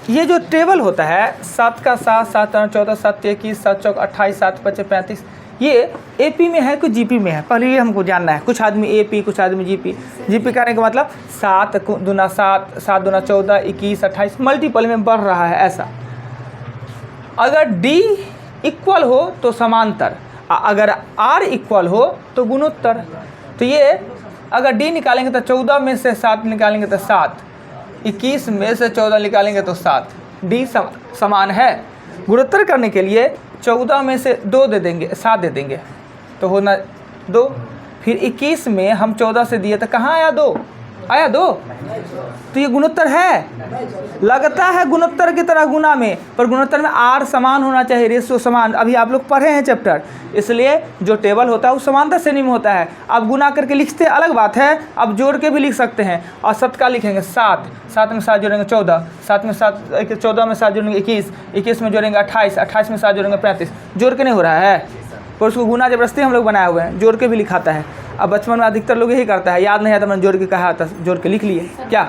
ये जो टेबल होता है 7 का 7, 7 14, 7 21, 7 चौक 28, 7 5 35, ये एपी में है कि जीपी में है, पहले ये हमको जानना है। कुछ आदमी एपी, कुछ आदमी जीपी। जीपी करने का मतलब 7 दूना 7, 7 दूना 14, 21, 28 मल्टीपल में बढ़ रहा है ऐसा। अगर डी इक्वल हो तो समांतर, अगर आर इक्वल हो तो गुणोत्तर। तो ये अगर डी निकालेंगे तो 14 में से 7 निकालेंगे तो 7, 21 में से 14 निकालेंगे तो 7, डी समान है। गुणोत्तर करने के लिए 14 में से 2 दे देंगे, 7 दे देंगे तो होना 2। फिर 21 में हम 14 से दिए तो कहाँ आया 2? आया 2। तो ये गुणोत्तर है, लगता है गुणोत्तर की तरह गुना में, पर गुणोत्तर में आर समान होना चाहिए, रेशियो समान। अभी आप लोग पढ़े हैं चैप्टर, इसलिए जो टेबल होता है वो समांतर श्रेणी में होता है। अब गुना करके लिखते अलग बात है, अब जोड़ के भी लिख सकते हैं। और 7 का लिखेंगे 7, 7 में 7 जोड़ेंगे 14, 7 में 7, 14 में 7 जोड़ेंगे 21, 21 में जोड़ेंगे 28, 28 में 7 जोड़ेंगे 35। जोड़ के नहीं हो रहा है, पर उसको गुना जबरदस्ती हम लोग बनाए हुए हैं, जोड़ के भी लिखाता है। अब बचपन में अधिकतर लोग यही करता है, याद नहीं है तो मैंने जोड़ के कहा था, जोड़ के लिख लिए क्या।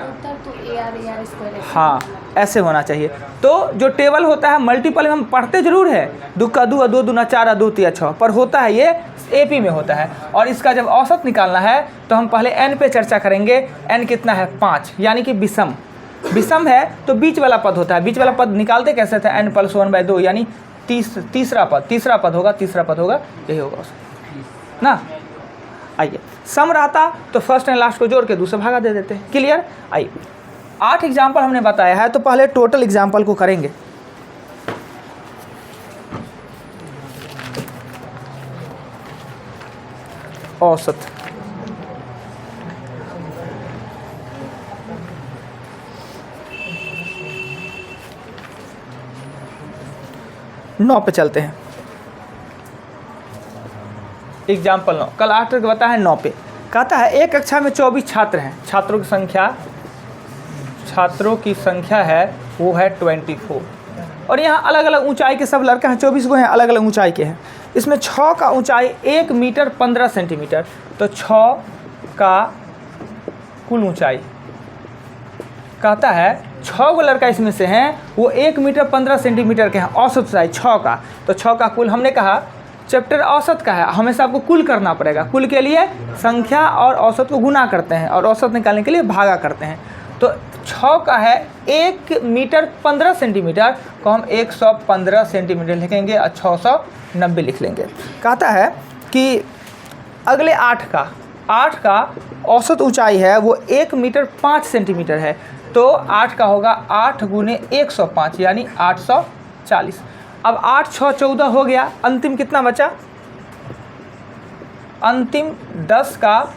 हाँ, ऐसे होना चाहिए। तो जो टेबल होता है मल्टीपल में हम पढ़ते जरूर है, 2 का 2, 2 दूना 4, 2 3 6, पर होता है ये एपी में होता है। और इसका जब औसत निकालना है तो हम पहले एन पे चर्चा करेंगे। एन कितना है? 5, यानी कि विषम। विषम है तो बीच वाला पद होता है। बीच वाला पद निकालते कैसे थे? n + 1/2, यानी तीसरा पद होगा, यही होगा ना। आइए, सम रहता तो फर्स्ट एंड लास्ट को जोड़ के दूसरा भागा दे देते हैं। क्लियर? आइए, 8 एग्जाम्पल हमने बताया है, तो पहले टोटल एग्जाम्पल को करेंगे। औसत नौ पे चलते हैं। एग्जाम्पल 9, कल 8 तक बताया है 9 पे। कहता है एक कक्षा में 24 छात्र हैं, छात्रों की संख्या है वो है 24। और यहाँ अलग अलग ऊंचाई के सब लड़के हैं, 24 को हैं, अलग अलग ऊंचाई के हैं। इसमें 6 का ऊंचाई 1 मीटर 15 सेंटीमीटर, तो 6 का कुल ऊंचाई कहता है 6 गो लड़का इसमें से हैं, वो 1 मीटर 15 सेंटीमीटर के हैं, औसत ऊंचाई 6 का। तो 6 का कुल, हमने कहा चैप्टर औसत का है, हमेशा आपको कुल करना पड़ेगा। कुल के लिए संख्या और औसत को गुना करते हैं, और औसत निकालने के लिए भागा करते हैं। तो 6 का है 1 मीटर 15 सेंटीमीटर को हम 115 सेंटीमीटर लिखेंगे और 690 लिख लेंगे। कहता है कि अगले 8 का औसत ऊंचाई है वो 1 मीटर 5 सेंटीमीटर है, तो 8 का होगा 8 गुने 105, यानी 840। अब 8 6 14 हो गया, अंतिम कितना बचा? अंतिम 10 का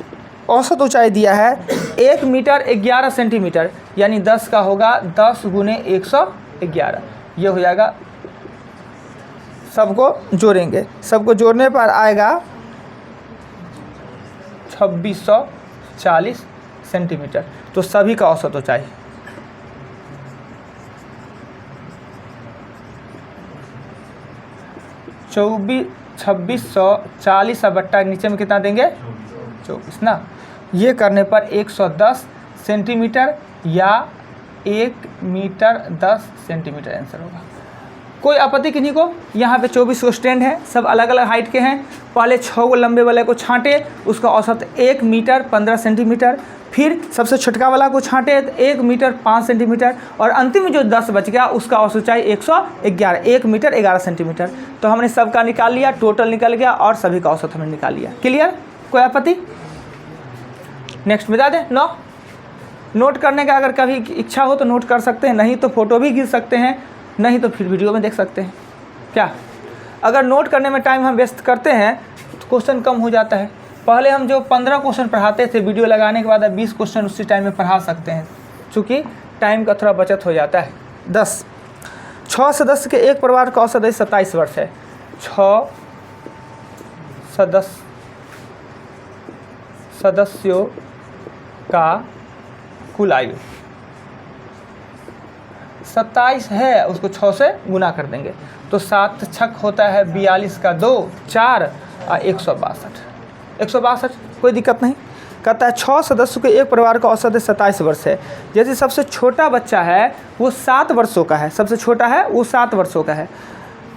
औसत ऊंचाई दिया है 1 मीटर 11 सेंटीमीटर, यानी 10 का होगा 10 गुने 111। ये हो जाएगा, सबको जोड़ेंगे, सबको जोड़ने पर आएगा 2640 सेंटीमीटर। तो सभी का औसत ऊंचाई 2640 बट्टा नीचे में कितना देंगे? 24 ना। ये करने पर 110 सेंटीमीटर या 1 मीटर 10 सेंटीमीटर आंसर होगा। कोई आपत्ति किन्हीं को? यहाँ पे 24 को स्टैंड है, सब अलग अलग हाइट के हैं। पहले 6 को लंबे वाले को छांटे, उसका औसत 1 मीटर 15 सेंटीमीटर। फिर सबसे छोटका वाला को छांटे 1 मीटर 5 सेंटीमीटर, और अंतिम में जो 10 बच गया उसका औसत ऊंचाई 111, 1 मीटर 11 सेंटीमीटर। तो हमने सबका निकाल लिया, टोटल निकल गया, और सभी का औसत हमने निकाल लिया। क्लियर? कोई आपत्ति? नेक्स्ट बता दें। 9, नोट करने का अगर कभी इच्छा हो तो नोट कर सकते हैं, नहीं तो फोटो भी खींच सकते हैं, नहीं तो फिर वीडियो में देख सकते हैं। क्या अगर नोट करने में टाइम हम वेस्ट करते हैं तो क्वेश्चन कम हो जाता है। पहले हम जो 15 क्वेश्चन पढ़ाते थे, वीडियो लगाने के बाद अब 20 क्वेश्चन उसी टाइम में पढ़ा सकते हैं, चूँकि टाइम का थोड़ा बचत हो जाता है। 10, 6 सदस्य के एक परिवार का औसत आयु 27 वर्ष है। 6 सदस्यों का कुल आयु 27 है, उसको 6 से गुना कर देंगे तो 7 छक होता है 42 का 2 4 और 162। 162 कोई दिक्कत नहीं। कहता है 6 सदस्यों के एक परिवार का औसत 27 वर्ष है। जैसे सबसे छोटा बच्चा है वो 7 वर्षों का है, सबसे छोटा है वो 7 वर्षों का है,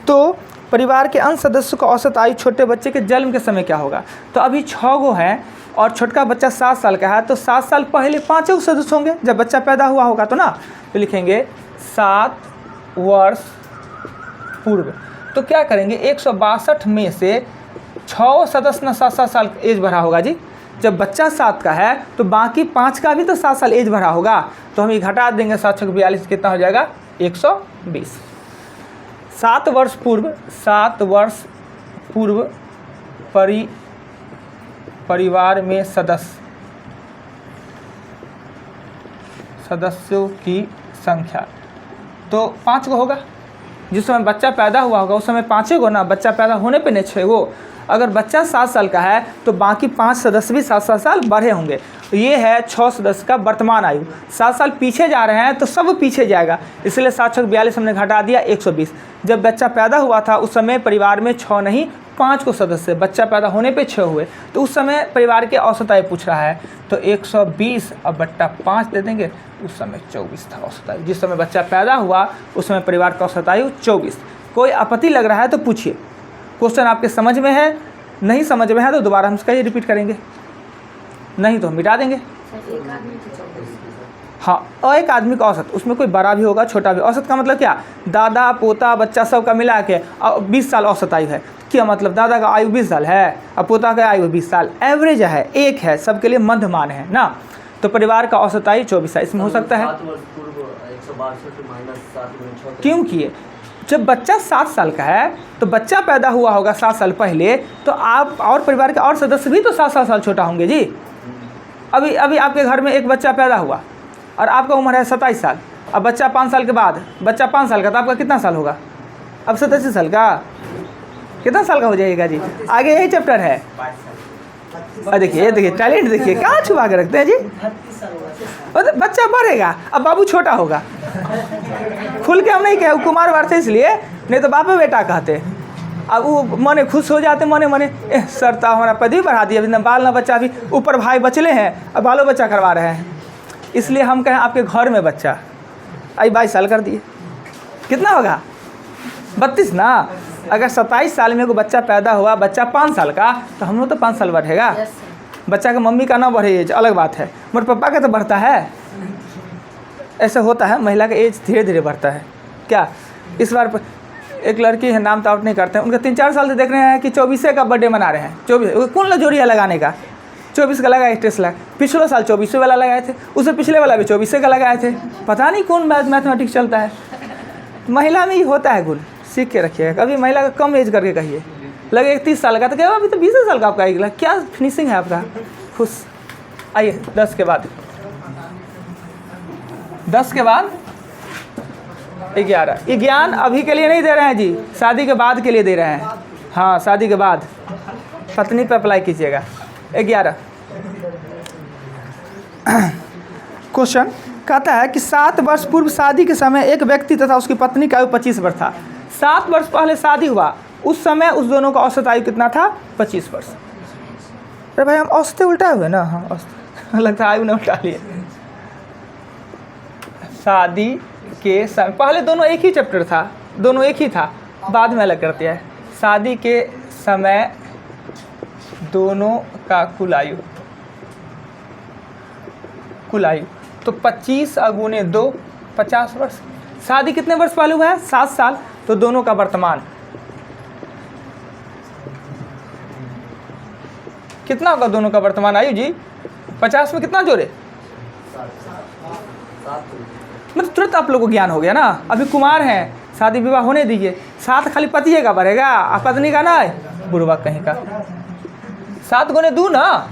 तो परिवार के अन्य सदस्यों का औसत आयु छोटे बच्चे के जन्म के समय क्या होगा। तो अभी 6 गो हैं और छोटका बच्चा 7 साल का है, तो 7 साल पहले 5 सदस्य होंगे जब बच्चा पैदा हुआ होगा, तो ना तो लिखेंगे 7 वर्ष पूर्व। तो क्या करेंगे 162 में से 6 सदस्य ना 7-7 साल एज भरा होगा जी। जब बच्चा 7 का है तो बाकी 5 का भी तो 7 साल एज भरा होगा, तो हम ये घटा देंगे। 7 × 42 कितना हो जाएगा 120। 7 वर्ष पूर्व परिवार में सदस्यों की संख्या तो 5 गो होगा। जिस समय बच्चा पैदा हुआ होगा उस समय 5 गो ना, बच्चा पैदा होने पे नहीं 6 गो। अगर बच्चा 7 साल का है तो बाकी 5 सदस्य भी 7-7 साल बढ़े होंगे। तो ये है 6 सदस्य का वर्तमान आयु। 7 साल पीछे जा रहे हैं तो सब पीछे जाएगा, इसलिए 7 × 42 हमने घटा दिया 120। जब बच्चा पैदा हुआ था उस समय परिवार में 6 नहीं 5 को सदस्य, बच्चा पैदा होने पे 6 हुए, तो उस समय परिवार के औसत आयु पूछ रहा है, तो 120 अब बट्टा 5 दे देंगे। उस समय 24 था औसत आयु। जिस समय बच्चा पैदा हुआ उस समय परिवार का औसत आयु 24। कोई आपत्ति लग रहा है तो पूछिए। क्वेश्चन आपके समझ में है, नहीं समझ में है तो दोबारा हम इसका ही रिपीट करेंगे, नहीं तो हम मिटा देंगे। हाँ, और एक आदमी का औसत, उसमें कोई बड़ा भी होगा छोटा भी। औसत का मतलब क्या, दादा पोता बच्चा सब का मिला के 20 साल औसत आयु है। क्या मतलब, दादा का आयु 20 साल है और पोता का आयु 20 साल, एवरेज है, एक है, सबके लिए मध्यमान है ना। तो परिवार का औसत आयु 24 है। इसमें हो सकता है क्यों किए, जब बच्चा 7 साल का है तो बच्चा पैदा हुआ होगा 7 साल पहले, तो आप और परिवार के और सदस्य भी तो 7-7 साल छोटा होंगे जी। अभी आपके घर में एक बच्चा पैदा हुआ और आपका उम्र है 27 साल, अब बच्चा 5 साल के बाद, बच्चा 5 साल का, तो आपका कितना साल होगा अब 87 साल का, कितना साल का हो जाएगा जी। आगे यही चैप्टर है। और देखिए टैलेंट देखिए कहाँ छुपा के रखते हैं जी। बच्चा बढ़ेगा, अब बाबू छोटा होगा। खुल के हम नहीं कहे कुमार वार थे इसलिए, नहीं तो बापे बेटा कहते। अब वो मने खुश हो जाते, मने सर तो हमारा पदवी बढ़ा दिया, ना बाल ना बच्चा, भी ऊपर भाई बचले हैं अब बालो बच्चा करवा रहे हैं। इसलिए हम कहें आपके घर में बच्चा आई 22 साल कर दिए, कितना होगा 32 ना। अगर 27 साल में कोई बच्चा पैदा हुआ, बच्चा 5 साल का, तो हम लोग तो 5 साल बढ़ेगा। बच्चा का मम्मी का ना बढ़े एज अलग बात है, मगर पापा का तो बढ़ता है। ऐसा होता है, महिला का एज धीरे धीरे बढ़ता है। क्या इस बार एक लड़की है, नाम तो आउट नहीं करते हैं, उनका 3-4 साल से देख रहे हैं कि 24 का बर्थडे मना रहे हैं। 24 कौन लजोरी है लगाने का, 24 का लगा स्टेस लगा। पिछले साल 24 वाला लगाए थे, उससे पिछले वाला भी 24 का लगाए थे। पता नहीं कौन मैथमेटिक्स चलता है। महिला में ही होता है गुण, सीख के रखिएगा। कभी महिला का कम एज करके कहिए, लगे 30 साल का तो क्या अभी तो 20 साल का आपका आएगा। क्या फिनिशिंग है आपका, खुश। आइए 10 के बाद 11। ये ज्ञान अभी के लिए नहीं दे रहे हैं जी, शादी के बाद के लिए दे रहे हैं। हाँ, शादी के बाद पत्नी पर अप्लाई कीजिएगा। 11 क्वेश्चन कहता है कि 7 वर्ष पूर्व शादी के समय एक व्यक्ति तथा उसकी पत्नी का आयु 25 वर्ष था। 7 वर्ष पहले शादी हुआ, उस समय उस दोनों का औसत आयु कितना था 25 वर्ष। अरे भाई हम औसते उल्टा हुए ना, हाँ औसत लगता है आयु ने उल्टा लिए। शादी के समय पहले दोनों एक ही चैप्टर था, दोनों एक ही था, बाद में अलग करते हैं। शादी के समय दोनों का कुल आयु तो 25 गुने 2 50 वर्ष। शादी कितने वर्ष पहले हुआ है 7 साल, तो दोनों का वर्तमान कितना होगा, दोनों का वर्तमान आयु जी 50 में कितना जोड़े, मतलब तुरंत आप लोगों को ज्ञान हो गया ना। अभी कुमार हैं, शादी विवाह होने दीजिए। 7 खाली पति का बढ़ेगा, आप पत्नी का ना है बुढ़वा कहीं का। 7 गुने 2 ना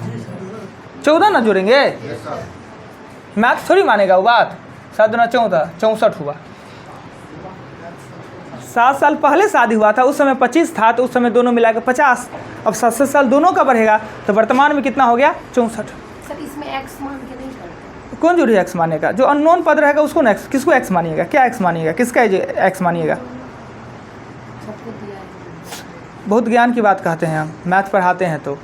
14 ना जोड़ेंगे, मैथ थोड़ी मानेगा वो बात। 7 गुना 14 64 हुआ। 7 साल पहले शादी हुआ था, उस समय 25 था, तो उस समय दोनों मिलाकर 50। अब 7 साल दोनों का बढ़ेगा, तो वर्तमान में कितना हो गया 64। सर इसमें एक्स मान के नहीं करते, कौन जरूरी एक्स मानेगा, जो अननोन पद रहेगा उसको एक्स, किसको एक्स मानिएगा, क्या एक्स मानिएगा, किसका एक्स मानिएगा। सबको दिया है। बहुत ज्ञान की बात कहते हैं हम, मैथ पढ़ाते हैं तो।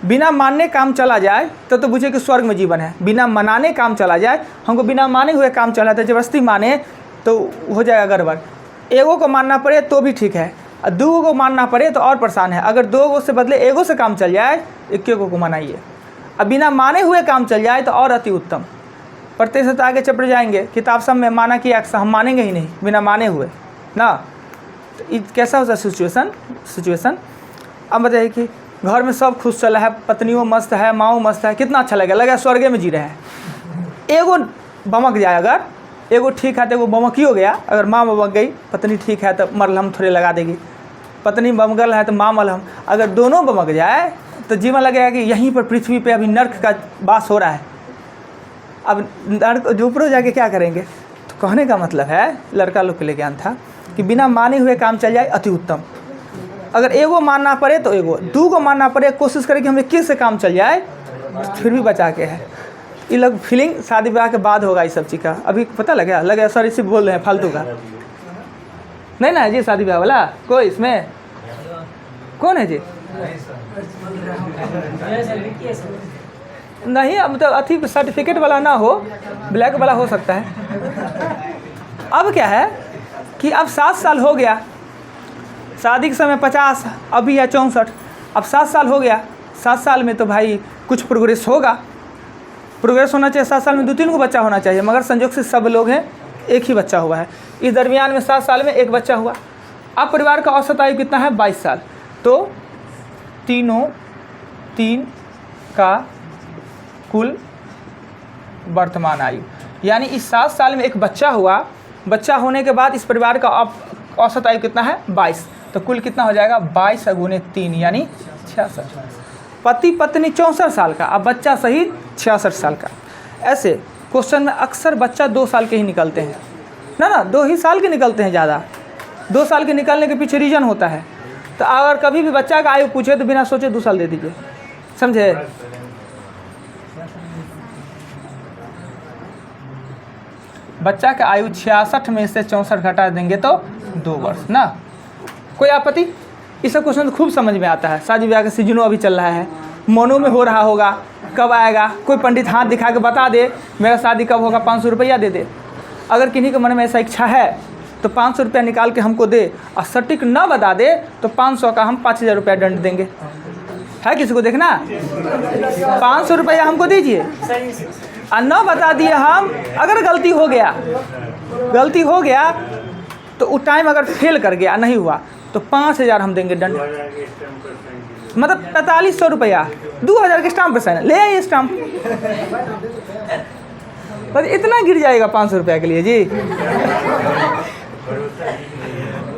बिना मानने काम चला जाए तो बुझे कि स्वर्ग में जीवन है। बिना मनाने काम चला जाए, हमको बिना माने हुए काम चला तो जबरदस्ती माने तो हो जाएगा गड़बड़। एगो को मानना पड़े तो भी ठीक है, और दो को मानना पड़े तो और परेशान है। अगर दो गो से बदले एगो से काम चल जाए, एक को मनाइए। अब बिना माने हुए काम चल जाए तो और अति उत्तम। प्रतिशत आगे चढ़ जाएंगे। किताब सब में माना कि हम मानेंगे ही नहीं बिना माने हुए ना। तो कैसा होता सिचुएशन। अब बताइए कि घर में सब खुश चला है, पत्नियों मस्त है, माँ मस्त है, कितना अच्छा लगा स्वर्ग में जी रहे हैं। एगो बमक जाए, अगर एगो ठीक है तो एगो बमक ही हो गया। अगर माँ बमक गई, पत्नी ठीक है तो मरहम थोड़े लगा देगी, पत्नी बमगल है तो माँ मलहम। अगर दोनों बमक जाए तो जीवन लगेगा कि यहीं पर पृथ्वी पे अभी नर्क का वास हो रहा है। अब नर्क ऊपर जाके क्या करेंगे। तो कहने का मतलब है, लड़का लोग के लिए ज्ञान था कि बिना माने हुए काम चल जाए अति उत्तम। अगर एगो मानना पड़े तो एगो, दो को मानना पड़े, कोशिश करें कि हमें किस से काम चल जाए, फिर भी बचा के है। ये लोग फीलिंग शादी ब्याह के बाद होगा, इस सब चीज़ का अभी पता लगा सर इसी बोल रहे हैं फालतू का। नहीं ना है जी शादी ब्याह वाला कोई इसमें? कौन है जी? नहीं, अब तो अथी सर्टिफिकेट वाला ना हो, ब्लैक वाला हो सकता है। अब क्या है कि अब 7 साल हो गया, शादी के समय 50, अभी है 64। अब 7 साल हो गया, 7 साल में तो भाई कुछ प्रोग्रेस होगा। प्रोग्रेस होना चाहिए, 7 साल में 2-3 को बच्चा होना चाहिए, मगर संयोग से सब लोग हैं एक ही बच्चा हुआ है। इस दरमियान में 7 साल में एक बच्चा हुआ। अब परिवार का औसत आयु कितना है? 22 साल। तो 3 का कुल वर्तमान आयु, यानी इस 7 साल में एक बच्चा हुआ। बच्चा होने के बाद इस परिवार का औसत आयु कितना है? 22। तो कुल कितना हो जाएगा? 22 गुने 3 यानी 66। पति पत्नी 64 साल का, अब बच्चा सहित 66 साल का। ऐसे क्वेश्चन में अक्सर बच्चा 2 साल के ही निकलते हैं ना 2 ही साल के निकलते हैं ज़्यादा। 2 साल के निकलने के पीछे रीजन होता है। तो अगर कभी भी बच्चा का आयु पूछे तो बिना सोचे 2 साल दे दीजिए, समझे? बच्चा का आयु 66 में से 64 घटा देंगे तो 2 वर्ष ना। कोई आपत्ति? इस सब क्वेश्चन तो खूब समझ में आता है। शादी ब्याह का सीजनों अभी चल रहा है, मनो में हो रहा होगा, कब आएगा? कोई पंडित हाथ दिखा के बता दे मेरा शादी कब होगा, 500 रुपया दे दे। अगर किन्हीं के मन में ऐसा इच्छा है तो 500 रुपया निकाल के हमको दे, और सटीक न बता दे तो 500 का हम 5000 रुपया दंड देंगे। है किसी को देखना? 500 रुपया हमको दीजिए, और न बता दिए हम, अगर गलती हो गया तो उस टाइम अगर फेल कर गया, नहीं हुआ तो 5000 हम देंगे दंड। मतलब 4500 रुपया, 2000 के स्टाम्प पर साइन, ले आइए स्टाम्प। पर इतना गिर जाएगा 500 रुपया के लिए जी।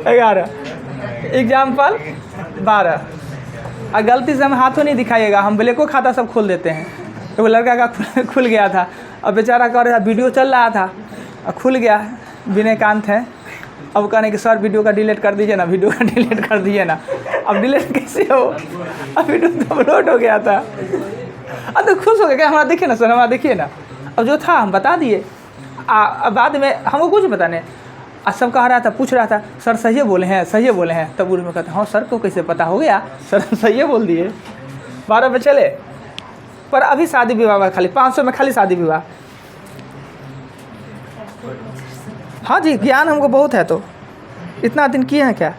11 एग्जाम्पल 12। और गलती से हम हाथों नहीं दिखाइएगा, हम ब्लैको खाता सब खोल देते हैं। तो वो लड़का का खुल गया था, अब बेचारा कह रहा था वीडियो चल रहा था और खुल गया। विनयकांत है, अब कहने कि सर वीडियो का डिलीट कर दीजिए ना, वीडियो का डिलीट कर दीजिए ना। अब डिलीट कैसे हो? अब वीडियो तो अपलोड हो गया था। अब तो खुश हो गया, क्या हमारा देखिए ना सर, हमारा देखिए ना। अब जो था हम बता दिए। बाद में हमको कुछ पता नहीं, सब कह रहा था, पूछ रहा था सर सही बोले हैं। तब उर्मी कहते हाँ सर को कैसे पता हो गया, सर सही बोल दिए। 12 पे चले। पर अभी शादी विवाह खाली 500 में खाली शादी विवाह। हाँ जी, ज्ञान हमको बहुत है, तो इतना दिन किए हैं क्या।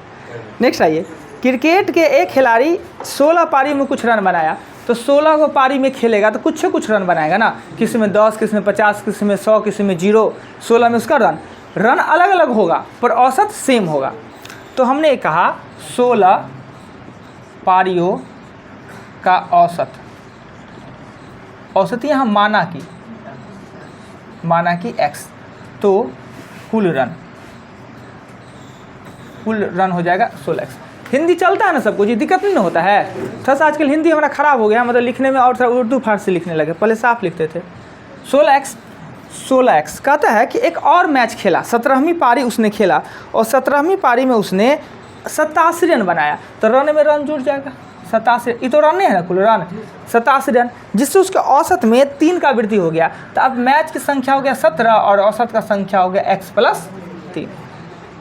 नेक्स्ट आइए, क्रिकेट के एक खिलाड़ी 16 पारी में कुछ रन बनाया, तो 16 को पारी में खेलेगा तो कुछ रन बनाएगा ना। किसी में 10, किसी में 50, किसी में 100, किसी में 0। 16 में उसका रन अलग अलग होगा पर औसत सेम होगा। तो हमने कहा 16 पारियों का औसत यहाँ माना की x, तो कुल रन हो जाएगा 16x। हिंदी चलता है ना सब कुछ, ये दिक्कत नहीं होता है। थोड़ा सा आजकल हिंदी हमारा ख़राब हो गया, मतलब लिखने में, और थोड़ा उर्दू फारसी लिखने लगे, पहले साफ लिखते थे। 16x कहता है कि एक और मैच खेला, 17वीं पारी उसने खेला, और 17वीं पारी में उसने 87 रन बनाया। तो रन में रन जुड़ जाएगा 87, ये तो रन नहीं है ना, कुल रन 87 रन, जिससे उसके औसत में 3 का वृद्धि हो गया। तो अब मैच की संख्या हो गया 17 और औसत का संख्या हो गया x + 3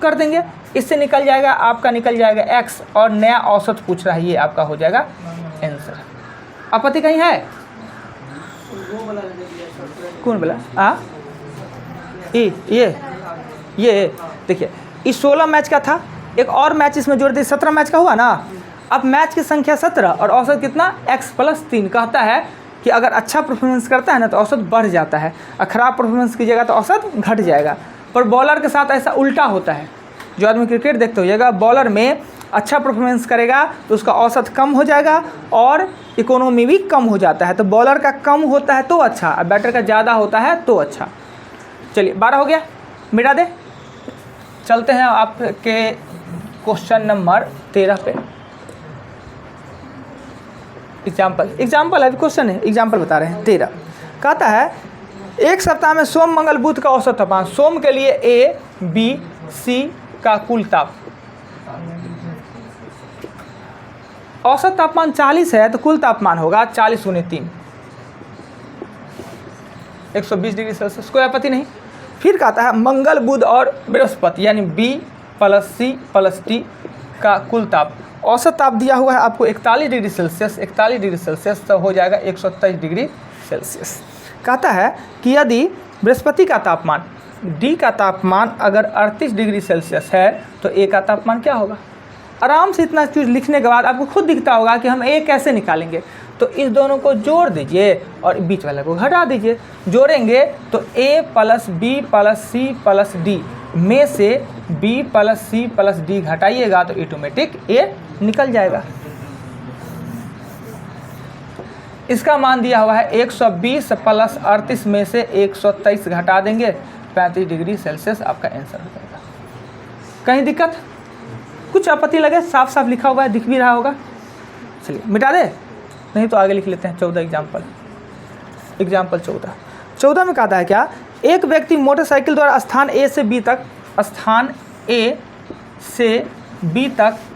कर देंगे। इससे निकल जाएगा, आपका निकल जाएगा x, और नया औसत पूछ रहा है, ये आपका हो जाएगा आंसर। आपत्ति कहीं है? कौन बोला? ये देखिए, इस 16 मैच का था, एक और मैच इसमें जोड़ दिए, 17 मैच का हुआ ना। अब मैच की संख्या 17 और औसत कितना? x+3। कहता है कि अगर अच्छा परफॉर्मेंस करता है ना तो औसत बढ़ जाता है, और ख़राब परफॉर्मेंस कीजिएगा तो औसत घट जाएगा। पर बॉलर के साथ ऐसा उल्टा होता है। जो आदमी क्रिकेट देखते होइएगा, बॉलर में अच्छा परफॉर्मेंस करेगा तो उसका औसत कम हो जाएगा और इकोनॉमी भी कम हो जाता है। तो बॉलर का कम होता है तो अच्छा, और बैटर का ज़्यादा होता है तो अच्छा। चलिए 12 हो गया, मिटा दे। चलते हैं आपके क्वेश्चन नंबर 13 पे। एग्जाम्पल है, क्वेश्चन है, एग्जाम्पल बता रहे हैं। 13 कहता है एक सप्ताह में सोम मंगल बुध का औसत तापमान। सोम के लिए A, B, C का कुल ताप, औसत तापमान 40 है तो कुल तापमान होगा 40 × 3, 120 डिग्री सेल्सियस। कोई आपत्ति नहीं। फिर कहता है मंगल बुध और बृहस्पति यानी B + C + D का कुल ताप। औसत ताप दिया हुआ है आपको 41 डिग्री सेल्सियस, 41 डिग्री सेल्सियस तो हो जाएगा 127 डिग्री सेल्सियस। कहता है कि यदि बृहस्पति का तापमान, D का तापमान अगर 38 डिग्री सेल्सियस है तो A का तापमान क्या होगा? आराम से इतना चीज़ लिखने के बाद आपको खुद दिखता होगा कि हम A कैसे निकालेंगे। तो इस दोनों को जोड़ दीजिए और बीच वाले को घटा दीजिए। जोड़ेंगे तो A + B + C + D में से B + C + D घटाइएगा तो ऑटोमेटिक A निकल जाएगा। इसका मान दिया हुआ है 120 + 38 में से 123 घटा देंगे, 35 डिग्री सेल्सियस आपका आंसर हो जाएगा। कहीं दिक्कत? कुछ आपत्ति लगे? साफ साफ लिखा हुआ है, दिख भी रहा होगा। चलिए मिटा दे, नहीं तो आगे लिख लेते हैं। 14 एग्जाम्पल 14 में कहता है क्या? एक व्यक्ति मोटरसाइकिल द्वारा स्थान A से B तक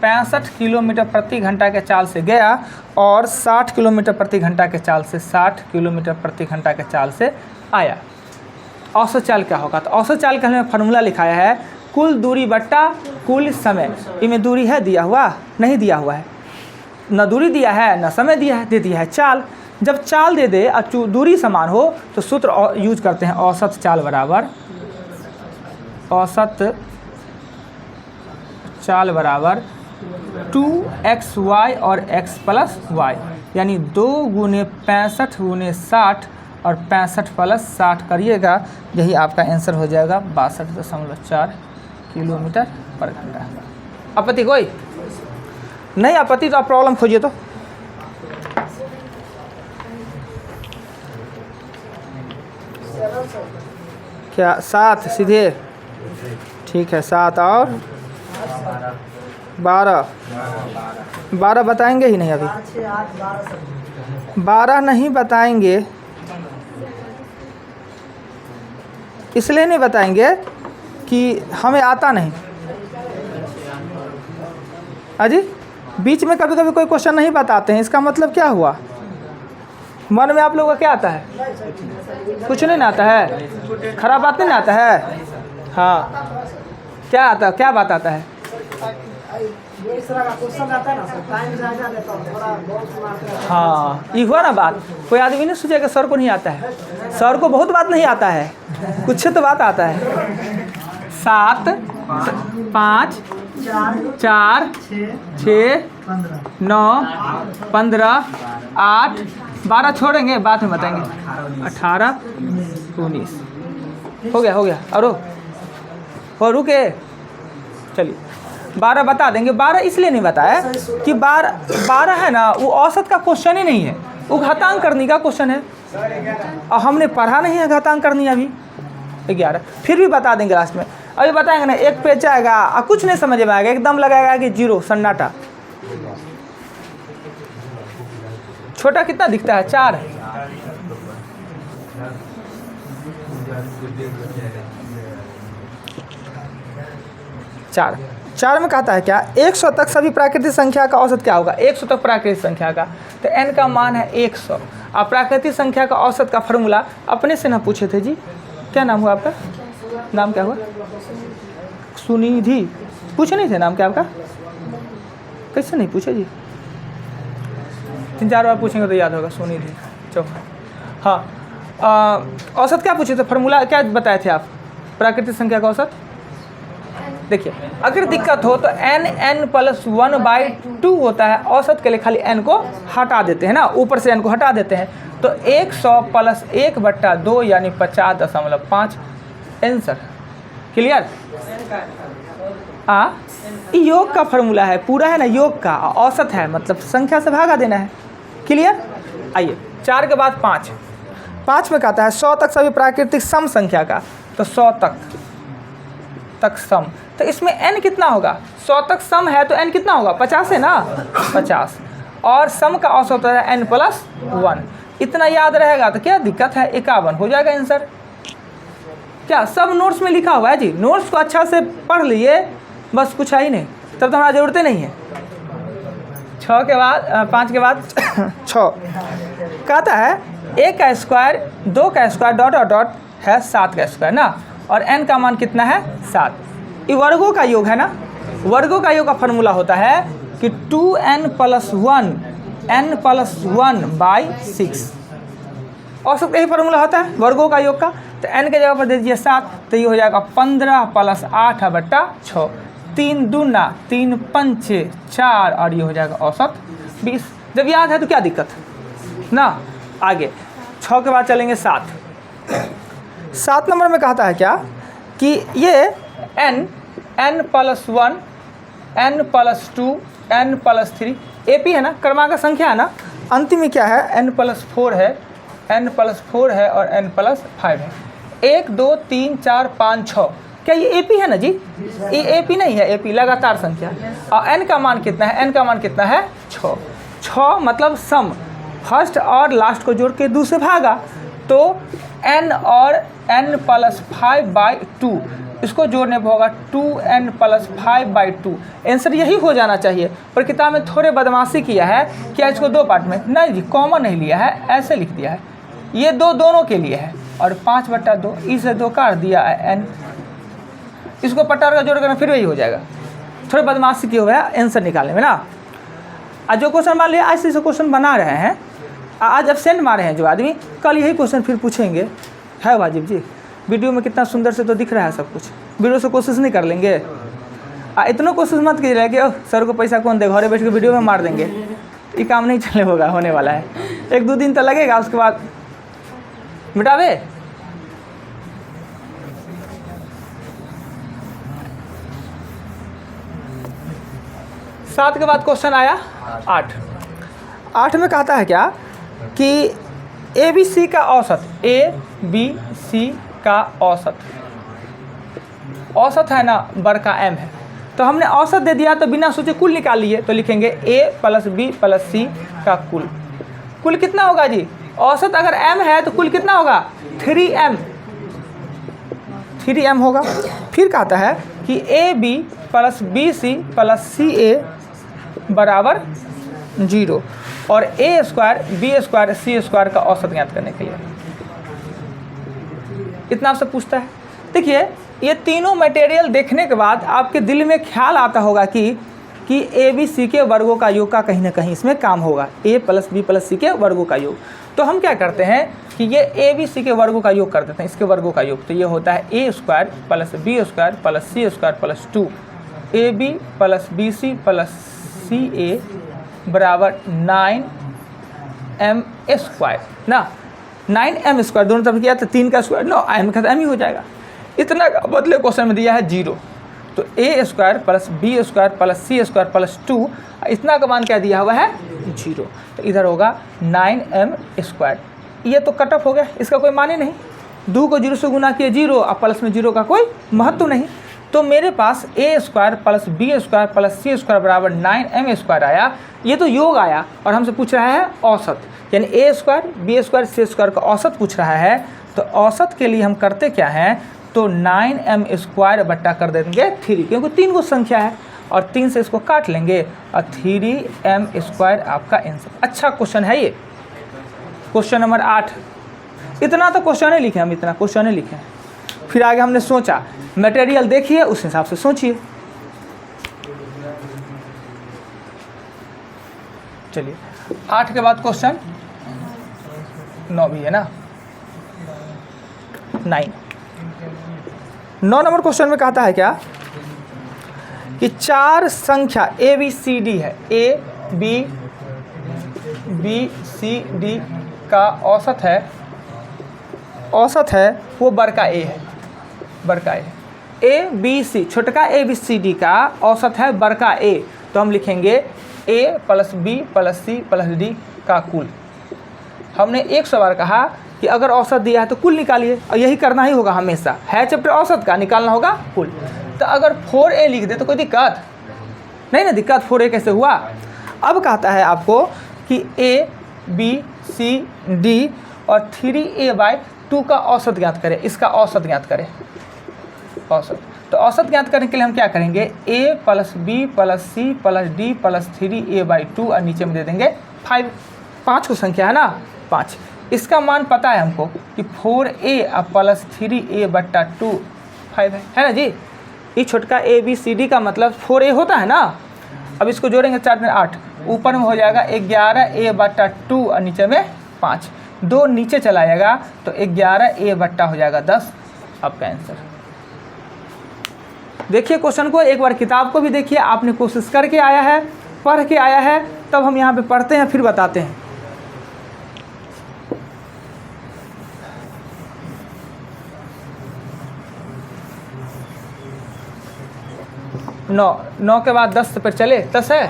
65 किलोमीटर प्रति घंटा के चाल से गया और 60 किलोमीटर प्रति घंटा के चाल से 60 किलोमीटर प्रति घंटा के चाल से आया। औसत चाल क्या होगा? तो औसत चाल का हमने फार्मूला लिखाया है कुल दूरी बट्टा कुल समय। इनमें दूरी है दिया हुआ? नहीं दिया हुआ है। न दूरी दिया है न समय दिया है, दे दिया है चाल। जब चाल दे दे और दूरी समान हो तो सूत्र यूज करते हैं औसत चाल बराबर 2xy और x + y, यानी 2 × 65 × 60 और 65 + 60 करिएगा, यही आपका आंसर हो जाएगा 62.4 किलोमीटर पर घंटा। आपत्ति कोई नहीं? आपत्ति तो आप प्रॉब्लम खोजिए। तो क्या 7 सीधे? ठीक है, 7 और 12 बताएंगे ही नहीं अभी? 12 नहीं बताएंगे, इसलिए नहीं बताएंगे कि हमें आता नहीं। अजी बीच में कभी कभी कोई क्वेश्चन नहीं बताते हैं, इसका मतलब क्या हुआ? मन में आप लोगों का क्या आता है? कुछ नहीं आता है? खराब बात नहीं आता है? हाँ, क्या आता है? क्या बात आता है? हाँ, ये हुआ ना बात। कोई आदमी नहीं सोचेगा सर को नहीं आता है। सर को बहुत बात नहीं आता है, कुछ तो बात आता है। 7 5 4 6 9 15 8 12 छोड़ेंगे, बाद में बताएंगे। 18 19 हो गया। और रुके, चलिए 12 बता देंगे। 12 इसलिए नहीं बताया कि 12 है ना, वो औसत का क्वेश्चन ही नहीं है, वो घातांक करने का क्वेश्चन है और हमने पढ़ा नहीं है घातांक करनी अभी। 11 फिर भी बता देंगे लास्ट में। अभी बताएंगे ना, एक पेज जाएगा और कुछ नहीं समझ में आएगा, एकदम लगाएगा कि 0 सन्नाटा। छोटा कितना दिखता है? 4 है। चार में कहता है क्या? 100 तक सभी प्राकृतिक संख्या का औसत क्या होगा? 100 तक प्राकृतिक संख्या का, तो n का मान है 100। आप प्राकृतिक संख्या का औसत का फॉर्मूला अपने से ना पूछे थे जी? क्या नाम हुआ आपका? नाम क्या हुआ? सुनिधि। पूछे नहीं थे नाम क्या आपका? कैसे नहीं पूछे जी? 3-4 बार पूछेंगे तो याद होगा, सुन ही लिए। चलो हाँ, औसत क्या पूछे थे, फार्मूला क्या बताए थे आप, प्राकृतिक संख्या का औसत? देखिए अगर दिक्कत हो तो n+1/2 होता है, औसत के लिए खाली n को हटा देते हैं ना, ऊपर से n को हटा देते हैं, तो 100 + 1/2 यानी 50.5 आंसर। क्लियर? योग का फार्मूला है, पूरा है ना, योग का औसत है, मतलब संख्या से भागा देना है। क्लियर? आइए 4 के बाद 5 में कहता है 100 तक सभी प्राकृतिक सम संख्या का, तो 100 तक सम, तो इसमें n कितना होगा? 100 तक सम है तो n कितना होगा? 50 है ना, 50, और सम का औसत होता है n+1। इतना याद रहेगा तो क्या दिक्कत है, 51 हो जाएगा आंसर। क्या सब नोट्स में लिखा हुआ है जी, नोट्स को अच्छा से पढ़ लिए, बस कुछ है ही नहीं, तब तो हमारा ज़रूरत नहीं है। 5 के बाद 6 कहता है 1 का स्क्वायर 2 का स्क्वायर डॉट डॉट डॉट है 7 का स्क्वायर ना, और n का मान कितना है? 7। ये वर्गों का योग है ना, वर्गों का योग का फार्मूला होता है कि 2n+1/6। औसत यही फार्मूला होता है वर्गों का योग का, तो n के जगह पर दे दीजिए 7, तो ये हो जाएगा 15 + 8/6, 3 दूना 3 पंचे 4, और ये हो जाएगा औसत 20। जब याद है तो क्या दिक्कत ना। आगे 6 के बाद चलेंगे 7 नंबर में कहता है क्या कि ये n+1 n+2 n+3 AP है ना, क्रमांक संख्या है ना, अंतिम में क्या है, n+4 है, n+4 है और n+5 है। 1 2 3 4 5 6, क्या ये AP है ना जी? ये AP नहीं है, AP लगातार संख्या। और n का मान कितना है? n का मान कितना है? 6 मतलब सम, फर्स्ट और लास्ट को जोड़ के 2 से भागा, तो n और n+5/2, इसको जोड़ने पर होगा 2n+5/2। आंसर यही हो जाना चाहिए, पर किताब में थोड़े बदमाशी किया है, क्या इसको 2 पार्ट में, नहीं जी, कॉमन नहीं लिया है, ऐसे लिख दिया है, ये दोनों के लिए है, और 5/2 इसे 2 काट दिया है n, इसको पट्टा का जोड़ करना फिर वही हो जाएगा। थोड़े बदमाशी किए हुए है आंसर निकालने में ना। आज जो क्वेश्चन मान लिया, आज से क्वेश्चन बना रहे हैं, आज एब्सेंट मारे हैं जो आदमी, कल यही क्वेश्चन फिर पूछेंगे, है वाजिब जी। वीडियो में कितना सुंदर से तो दिख रहा है सब कुछ, वीडियो से कोशिश नहीं कर लेंगे? इतना कोशिश मत कीजिए कि सर को पैसा कौन देगा, घरे बैठ के वीडियो में मार देंगे, ये काम नहीं चले होगा, होने वाला है। 1-2 दिन तो लगेगा, उसके बाद मिटावे। सात के बाद क्वेश्चन आया 8 में कहता है क्या कि ABC का औसत, ABC का औसत है ना, बड़का M है, तो हमने औसत दे दिया तो बिना सोचे कुल निकाल लिए, तो लिखेंगे A + B + C का कुल कितना होगा जी? औसत अगर M है तो कुल कितना होगा? 3M होगा। फिर कहता है कि AB + BC + CA बराबर 0, और A² B² C² का औसत ज्ञात करने के लिए इतना आपसे पूछता है। देखिए ये तीनों मटेरियल देखने के बाद आपके दिल में ख्याल आता होगा कि ABC के वर्गों का योग का कहीं ना कहीं इसमें काम होगा, A + B + C के वर्गों का योग। तो हम क्या करते हैं कि ये ABC के वर्गों का योग कर देते हैं, इसके वर्गों का योग, तो ये होता है A² + B² + C² + 2, AB + BC + CA बराबर 9m² ना, 9m² दोनों तरफ किया तो 3 का स्क्वायर 9, m का m ही हो जाएगा। इतना का बदले क्वेश्चन में दिया है 0, तो A² + B² + C² + 2, इतना का मान क्या दिया हुआ है? 0, तो इधर होगा 9m²। ये तो कट ऑफ हो गया, इसका कोई मान ही नहीं, 2 को 0 से गुना किए 0, और प्लस में 0 का कोई महत्व नहीं, तो मेरे पास A² + B² + C² बराबर 9m² आया। ये तो योग आया, और हमसे पूछ रहा है औसत, यानी A² B² C² का औसत पूछ रहा है। तो औसत के लिए हम करते क्या हैं, तो 9m² बट्टा कर देंगे 3, क्योंकि 3 को संख्या है, और 3 से इसको काट लेंगे, और 3m² आपका आंसर। अच्छा क्वेश्चन है ये, क्वेश्चन नंबर 8। इतना तो क्वेश्चन ही लिखे हम, इतना क्वेश्चन ही लिखे। फिर आगे हमने सोचा, मटेरियल देखिए उस हिसाब से सोचिए। चलिए 8 के बाद क्वेश्चन 9 भी है ना, 9 नंबर क्वेश्चन में कहता है क्या कि 4 संख्या ए बी सी डी है, ए बी सी डी का औसत है वो बड़का ए है, बड़का ए बी सी, छोटका ए बी सी डी का औसत है बड़का ए, तो हम लिखेंगे A plus B plus C plus D का कुल। हमने 100 बार कहा कि अगर औसत दिया है तो कुल निकालिए, और यही करना ही होगा हमेशा, है चैप्टर औसत का, निकालना होगा कुल। तो अगर 4a लिख दे तो कोई दिक्कत नहीं ना, दिक्कत 4a कैसे हुआ। अब कहता है आपको कि a b c d और 3a/2 का औसत ज्ञात करें, इसका औसत ज्ञात करें, औसत। तो औसत ज्ञात करने के लिए हम क्या करेंगे, a plus B plus C plus D plus 3a/2 और नीचे में दे देंगे 5, 5 को संख्या है ना 5। इसका मान पता है हमको कि 4a प्लस 3a/2 5 है ना जी। ये छोटका ए बी सी डी का मतलब 4a होता है ना। अब इसको जोड़ेंगे 4 में 8, ऊपर में हो जाएगा 11a/2 और नीचे में 5, 2 नीचे चला जाएगा तो 11a/ हो जाएगा 10 आपका आंसर। देखिए क्वेश्चन को एक बार, किताब को भी देखिए, आपने कोशिश करके आया है, पढ़ के आया है, तब हम यहाँ पे पढ़ते हैं फिर बताते हैं। 9 के बाद 10 पर चले, 10 है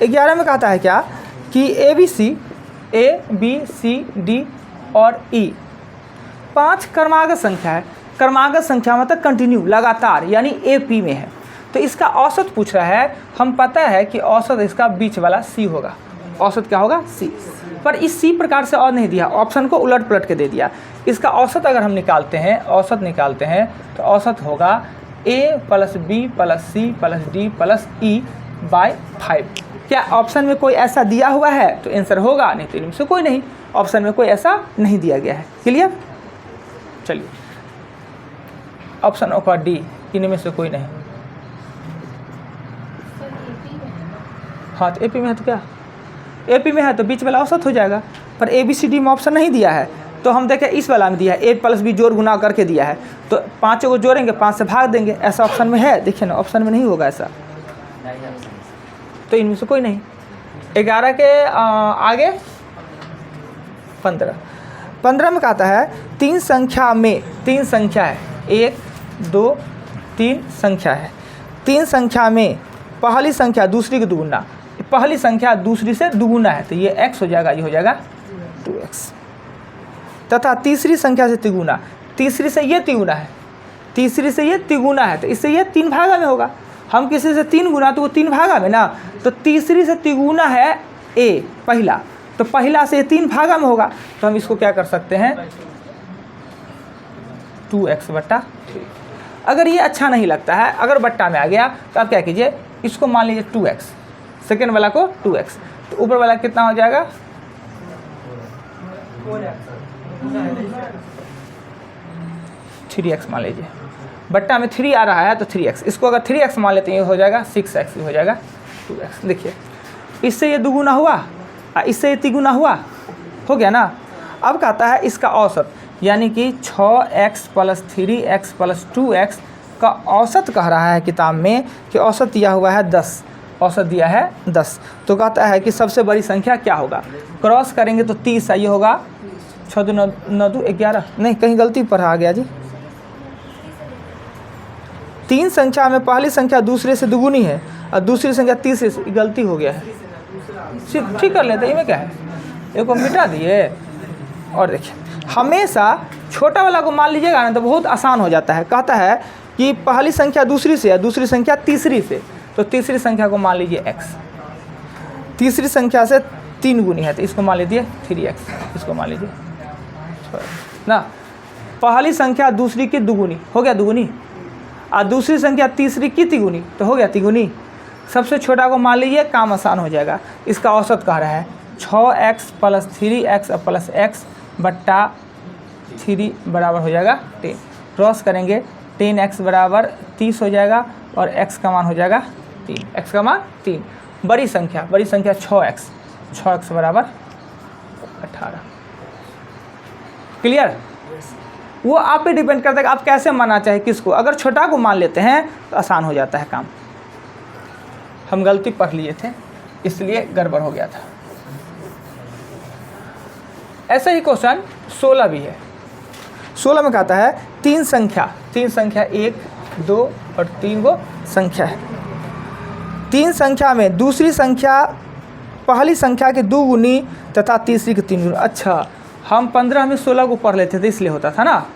11 में कहता है क्या कि ए बी सी डी और ई 5 क्रमागत संख्या है। क्रमागत संख्या मतलब कंटिन्यू, लगातार, यानी ए पी में है। तो इसका औसत पूछ रहा है। हम पता है कि औसत इसका बीच वाला सी होगा, औसत क्या होगा सी, पर इस सी प्रकार से और नहीं दिया, ऑप्शन को उलट पलट के दे दिया। इसका औसत अगर हम निकालते हैं, औसत निकालते हैं तो औसत होगा a plus B plus C plus D plus E by 5। क्या ऑप्शन में कोई ऐसा दिया हुआ है तो आंसर होगा, नहीं तो इनमें से कोई नहीं, ऑप्शन में कोई ऐसा नहीं दिया गया है। क्लियर, चलिए ऑप्शन होगा डी, इनमें से कोई नहीं। हाँ तो एपी में है तो क्या, एपी में है तो बीच वाला औसत हो जाएगा, पर ए बी सी डी में ऑप्शन नहीं दिया है। तो हम देखें इस वाला में दिया है ए प्लस बी जोड़ गुना करके दिया है, तो 5 को जोड़ेंगे 5 से भाग देंगे, ऐसा ऑप्शन में है, देखिए ना ऑप्शन में नहीं होगा ऐसा, तो इनमें से कोई नहीं। 11 के आगे 15 में कहता है 3 संख्या में, 3 संख्या है, 1 2 3 संख्या है। 3 संख्या में पहली संख्या दूसरी की दुगुना, पहली संख्या दूसरी से दुगुना है तो ये x हो जाएगा, ये हो जाएगा 2x, तथा तीसरी संख्या से तिगुना, तीसरी से ये तिगुना है, तीसरी से ये तिगुना है तो इससे ये 3 भागा में होगा। हम किसी से 3 गुना तो वो 3 भागा में ना, तो तीसरी से तिगुना है a पहला, तो पहला से 3 भागा में होगा, तो हम इसको क्या कर सकते हैं 2x/3। अगर ये अच्छा नहीं लगता है, अगर बट्टा में आ गया तो आप क्या कीजिए, इसको मान लीजिए 2x, सेकेंड वाला को 2x, तो ऊपर वाला कितना हो जाएगा 3x मान लीजिए, बट्टा में 3 आ रहा है तो 3x, इसको अगर 3x मान लेते हैं ये हो जाएगा 6x, ये हो जाएगा 2x। देखिए इससे ये दुगुना हुआ, इससे ये तिगुना हुआ, हो गया ना। अब कहता है इसका औसत, यानी कि 6x plus 3x plus 2x का औसत कह रहा है किताब में कि औसत दिया हुआ है 10, औसत दिया है 10। तो कहता है कि सबसे बड़ी संख्या क्या होगा, क्रॉस करेंगे तो 30, ये होगा 6 2 9 2 11, नहीं कहीं गलती पर आ गया जी। 3 संख्या में पहली संख्या दूसरे से दुगुनी है और दूसरी संख्या तीसरे से, गलती हो गया है, ठीक कर लेते, इनमें क्या है, एक को मिटा दिए। और देखिए हमेशा छोटा वाला को मान लीजिएगा ना तो बहुत आसान हो जाता है। कहता है कि पहली संख्या दूसरी से है, दूसरी संख्या तीसरी से, तो तीसरी संख्या को मान लीजिए x, तीसरी संख्या से 3 गुनी है तो इसको मान लीजिए 3x, इसको मान लीजिए ना। पहली संख्या दूसरी की दुगुनी, हो गया दुगुनी, और दूसरी संख्या तीसरी की तिगुनी, तो हो गया तिगुनी। सबसे छोटा को मान लीजिए, काम आसान हो जाएगा। इसका औसत कह रहा है 6x plus 3x plus x बट्टा 3 बराबर हो जाएगा 10। क्रॉस करेंगे 10x बराबर 30 हो जाएगा और x का मान हो जाएगा 3, x का मान 3। बड़ी संख्या 6x, 6x बराबर 18। क्लियर? वो आप पे डिपेंड करता है कि आप कैसे मानना चाहे किसको। अगर छोटा को मान लेते हैं तो आसान हो जाता है काम। हम गलती पढ़ लिए थे इसलिए गड़बड़ हो गया था। ऐसा ही क्वेश्चन 16 भी है। 16 में कहता है तीन संख्या 1, 2 और 3 गो संख्या है। तीन संख्या में दूसरी संख्या पहली संख्या के 2 गुनी तथा तीसरी के 3 गुनी। अच्छा, हम 15 में 16 को पढ़ लेते थे इसलिए होता था ना।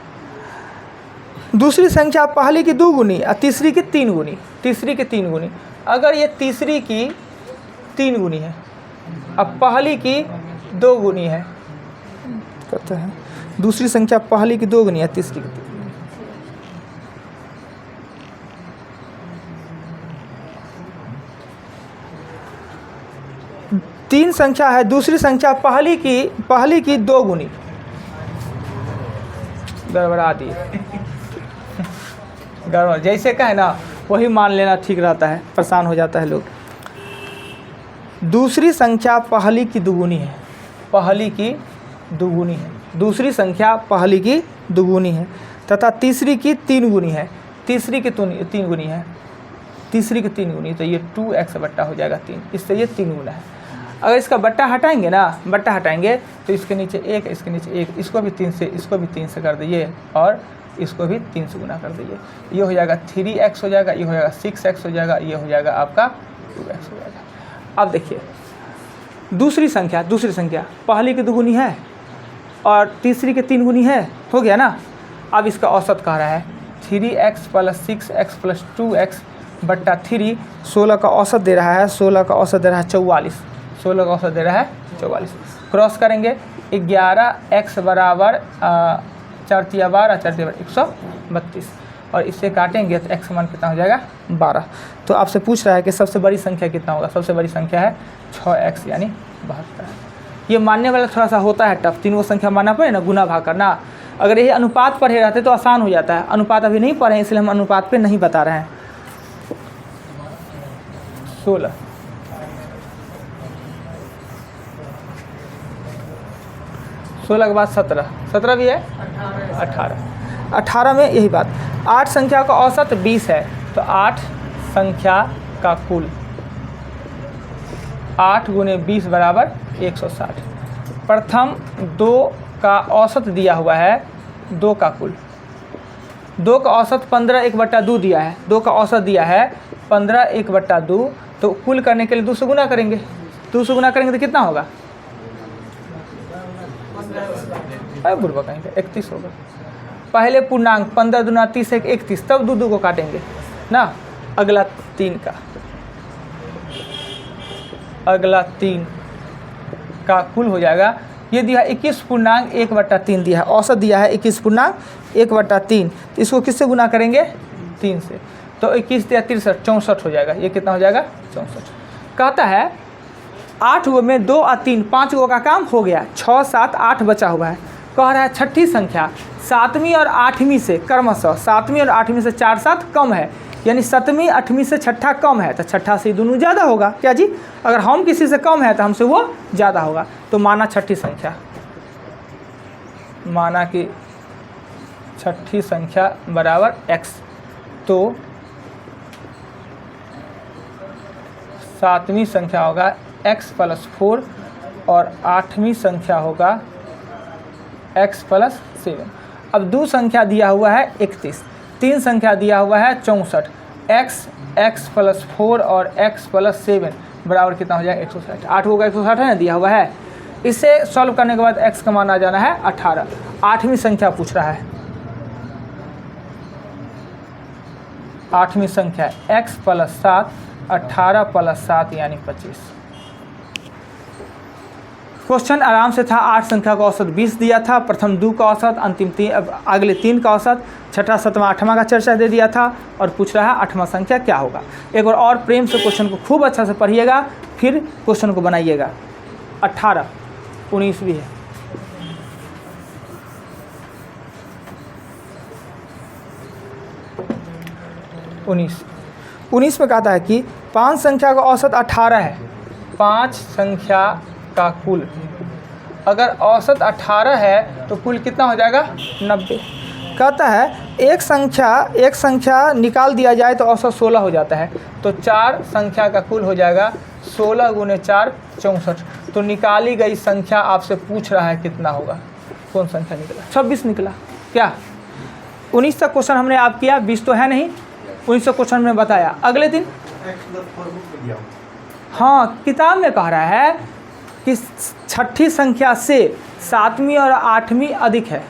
दूसरी संख्या पहली की 2 गुनी और तीसरी की 3 गुनी। अगर ये तीसरी की 3 गुनी है अब पहली की 2 गुनी है, कहते हैं दूसरी संख्या पहली की 2 गुनी है तीसरी की 3। तीन संख्या है, दूसरी संख्या पहली की 2 गुनी। गड़बड़ा दी गड़बड़, जैसे कहे ना वही मान लेना ठीक रहता है, परेशान हो जाता है लोग। दूसरी संख्या पहली की 2 गुनी है, दूसरी संख्या पहली की 2 गुनी है तथा तीसरी की 3 गुनी है, तीसरी की 3 गुनी है, तीसरी की 3 गुनी, तो ये 2x बट्टा हो जाएगा 3, इससे ये 3 गुना है। अगर इसका बट्टा हटाएंगे ना, बट्टा हटाएंगे तो इसके नीचे 1, इसके नीचे 1, इसको भी 3 से कर दीजिए और इसको भी 3 से गुना कर दीजिए। ये हो जाएगा 3x हो जाएगा, ये हो जाएगा 6x हो जाएगा, ये हो जाएगा आपका 2x हो जाएगा। अब देखिए दूसरी संख्या पहली की 2 गुनी है और तीसरी के 3 गुनी है, हो गया ना। अब इसका औसत कह रहा है 3x + 6x + 2x बट्टा 3। 16 का औसत दे रहा है 44। 16 का औसत दे रहा है 44। क्रॉस करेंगे 11x बराबर 4 × 12 132 और इससे काटेंगे तो x मान कितना हो जाएगा 12। तो आपसे पूछ रहा है कि सबसे बड़ी संख्या कितना होगा। सबसे बड़ी संख्या है 6x यानी 72। ये मानने वाला थोड़ा सा होता है टफ, तीनों संख्या मानना पड़े ना, गुना भाग करना। अगर ये अनुपात पढ़े रहते तो आसान हो जाता है। अनुपात अभी नहीं पढ़े इसलिए हम अनुपात पे नहीं बता रहे हैं। 16 के बाद 17 भी है 18 में यही बात। 8 संख्या का औसत 20 है तो 8 संख्या का कुल 8 × 20 बराबर 160। प्रथम 2 का औसत दिया हुआ है, 2 का कुल, 2 का औसत 15 1/2 दिया है, 2 का औसत दिया है 15 1/2, तो कुल करने के लिए 2 से गुना करेंगे। 2 से गुना करेंगे तो कितना होगा, बुढ़वा कहेंगे 31 होगा। पहले पूर्णांक 15 दूना 30 1 31, तब 2 को काटेंगे ना। अगला 3 का कुल हो जाएगा। ये दिया 21 पूर्णांक 1/3 दिया है, औसत दिया है 21 पूर्णांक 1/3। तो इसको किससे गुना करेंगे 3 से, तो 21 या 63 64 हो जाएगा। ये कितना हो जाएगा 64। कहता है 8 गो में 2 और 3 5 गो का काम हो गया, 6 7 8 बचा हुआ है। कह रहा है छठी संख्या 7वीं और 8वीं से क्रमशः 7वीं और 8वीं से 4 7 कम है, यानी 7वीं 8वीं से छठा कम है तो छठा से दोनों ज़्यादा होगा। क्या जी, अगर हम किसी से कम है तो हमसे वो ज़्यादा होगा। तो माना छठी संख्या, माना कि छठी संख्या बराबर x, तो 7वीं संख्या होगा x + 4 और 8वीं संख्या होगा x + 7। अब 2 संख्या दिया हुआ है 31, 3 संख्या दिया हुआ है 64, x + 4 और x + 7 बराबर कितना हो जाएगा 160। 8 होगा 160 है ना, दिया हुआ है। इसे सॉल्व करने के बाद x का मान आ जाना है 18। 8वीं संख्या पूछ रहा है, 8वीं संख्या x + 7 18 + 7 यानी 25। क्वेश्चन आराम से था। 8 संख्या का औसत 20 दिया था, प्रथम 2 का औसत, अंतिम 3, अब अगले 3 का औसत, छठा 7वां 8वां का चर्चा दे दिया था और पूछ रहा है 8वां संख्या क्या होगा। एक बार और प्रेम से क्वेश्चन को खूब अच्छा से पढ़िएगा, फिर क्वेश्चन को बनाइएगा। 18 19 भी है, उन्नीस में कहता है कि 5 संख्या का औसत 18 है, 5 संख्या का कुल अगर औसत 18 है तो कुल कितना हो जाएगा 90। कहता है एक संख्या निकाल दिया जाए तो औसत 16 हो जाता है, तो 4 संख्या का कुल हो जाएगा 16 × 4 64। तो निकाली गई संख्या आपसे पूछ रहा है कितना होगा, कौन संख्या निकला, 26 निकला। क्या 19 तक क्वेश्चन हमने आप किया, 20 तो है नहीं, 19 क्वेश्चन हमने बताया। अगले दिन हाँ किताब में कह रहा है कि छठी संख्या से 7वीं और 8वीं अधिक है,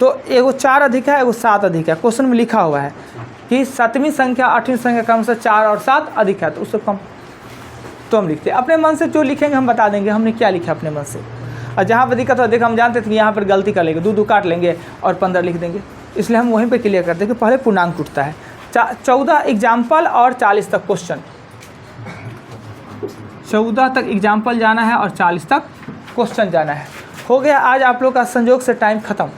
तो एगो 4 अधिक है एगो 7 अधिक है। क्वेश्चन में लिखा हुआ है कि 7वीं संख्या 8वीं संख्या कम से 4 और 7 अधिक है, तो उससे कम तो हम लिखते हैं। अपने मन से जो लिखेंगे हम बता देंगे हमने क्या लिखा अपने मन से, और जहाँ पर दिक्कत हो देखो हम जानते थे कि यहाँ पर गलती कर लेंगे, 2 काट लेंगे और 15 लिख देंगे, इसलिए हम वहीं पे क्लियर करते हैं कि पहले पूर्णांक टूटता है। 14 एग्जाम्पल और 40 तक क्वेश्चन, 14 तक एग्जाम्पल जाना है और 40 तक क्वेश्चन जाना है। हो गया आज आप लोग का संयोग से टाइम ख़त्म।